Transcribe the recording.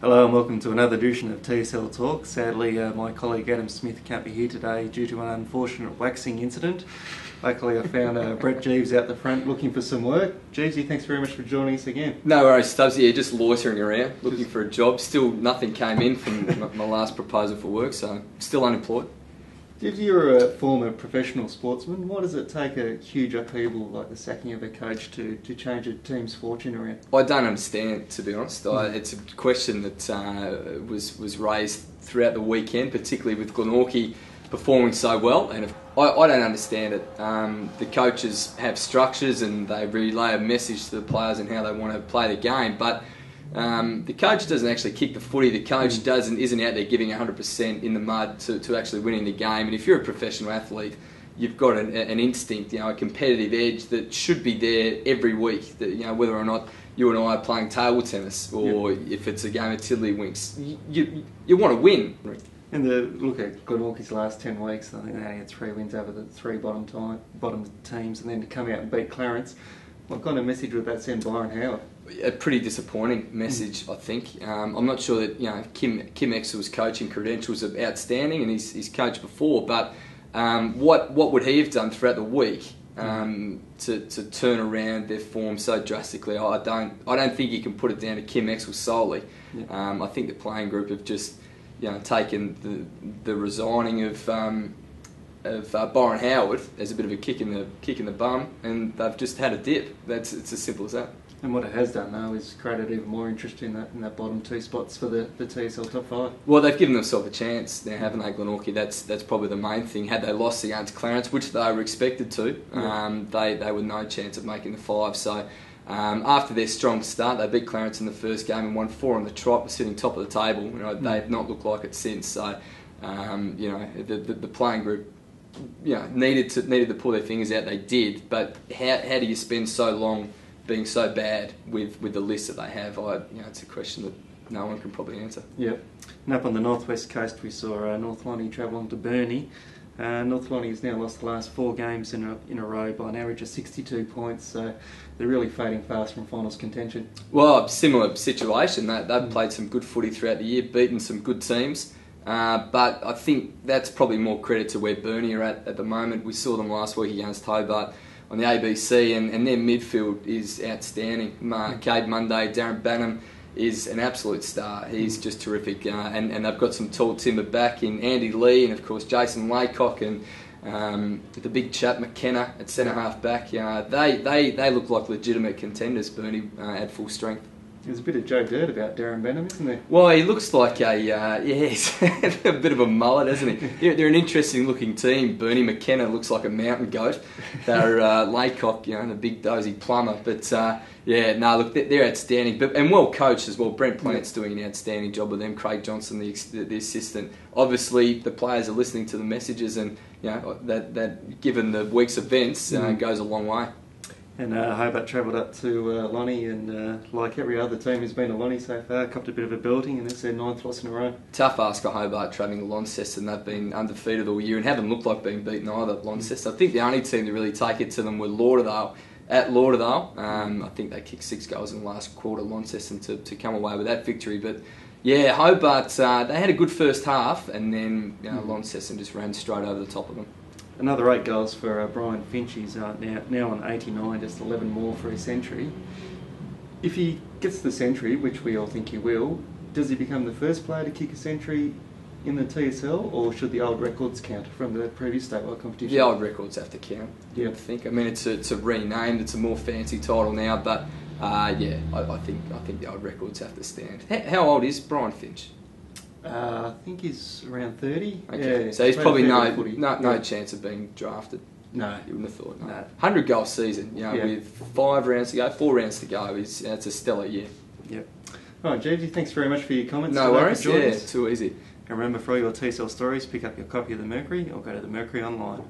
Hello and welcome to another edition of TSL Talk. Sadly, my colleague Adam Smith can't be here today due to an unfortunate waxing incident. Luckily, I found Breet Geeves out the front looking for some work. Geevesy, thanks very much for joining us again. No worries, Stubbs. Yeah, just loitering around, looking for a job. Still nothing came in from my last proposal for work, so still unemployed. Geevesy, you're a former professional sportsman. Why does it take a huge upheaval like the sacking of a coach to change a team's fortune around? I don't understand, to be honest. It's a question that was raised throughout the weekend, particularly with Glenorchy performing so well, and I don't understand it. The coaches have structures and they relay a message to the players and how they want to play the game, but the coach doesn't actually kick the footy. The coach isn't out there giving 100% in the mud to actually winning the game. And if you're a professional athlete, you've got an instinct, a competitive edge that should be there every week. That, whether or not you and I are playing table tennis or if it's a game of tiddlywinks, you want to win. And look at Glenorchy's last 10 weeks, I think they only had 3 wins over the 3 bottom teams, and then to come out and beat Clarence. What kind of message would that send Byron Howard? A pretty disappointing message, I think. I'm not sure that Kim Exel's coaching credentials are outstanding, and he's coached before. But what would he have done throughout the week to turn around their form so drastically? I don't think you can put it down to Kim Exel solely. I think the playing group have just taken the resigning of Byron Howard as a bit of a kick in the bum, and they've just had a dip. It's as simple as that. And what it has done though is created even more interest in that bottom 2 spots for the TSL top 5. Well, they've given themselves a chance now, haven't they, Glenorchy? That's probably the main thing. Had they lost against Clarence, which they were expected to, they were no chance of making the 5. So after their strong start, they beat Clarence in the first game and won 4 on the trot, sitting top of the table. They've not looked like it since. So the playing group needed to pull their fingers out. They did, but how do you spend so long being so bad with the list that they have? It's a question that no one can probably answer. Yep. And up on the northwest coast, we saw North Lonnie travel on to Burnie. North Lonnie has now lost the last 4 games in a row by an average of 62 points, so they're really fading fast from finals contention. Well, similar situation. They've played some good footy throughout the year, beaten some good teams. But I think that's probably more credit to where Burnie are at the moment. We saw them last week against Hobart on the ABC, and their midfield is outstanding. Cade Munday, Darren Bannum is an absolute star. He's just terrific. And they've got some tall timber back in Andy Lee and, of course, Jason Laycock and the big chap McKenna at centre-half back. They look like legitimate contenders, Burnie, at full strength. There's a bit of Joe Dirt about Darren Bannum, isn't there? Well, he looks like he's a bit of a mullet, hasn't he? They're an interesting looking team. Burnie. McKenna looks like a mountain goat. They're Laycock, the big dozy plumber. But look, they're outstanding, and well coached as well. Brent Plant's doing an outstanding job with them. Craig Johnson, the assistant. Obviously, the players are listening to the messages, and that given the week's events goes a long way. And Hobart travelled up to Lonnie, and like every other team who's been to Lonnie so far, copped a bit of a belting, and it's their 9th loss in a row. Tough ask for Hobart travelling to Launceston. They've been undefeated all year and haven't looked like being beaten either at Launceston. I think the only team to really take it to them were Lauderdale. At Lauderdale, I think they kicked 6 goals in the last quarter, Launceston, to come away with that victory. But yeah, Hobart, they had a good first half, and then Launceston just ran straight over the top of them. Another 8 goals for Brian Finch. He's now on 89, just 11 more for his century. If he gets the century, which we all think he will, does he become the first player to kick a century in the TSL, or should the old records count from the previous statewide competition? The old records have to count, I think. I mean, it's a renamed, it's a more fancy title now, but I think the old records have to stand. How old is Brian Finch? I think he's around 30. Okay. So he's probably no chance of being drafted. No. You wouldn't have thought. No. 100 goal season, with 4 rounds to go, it's a stellar year. Yep. All right, Geevesy, thanks very much for your comments. No worries. Too easy. And remember, for all your TSL stories, pick up your copy of the Mercury or go to the Mercury online.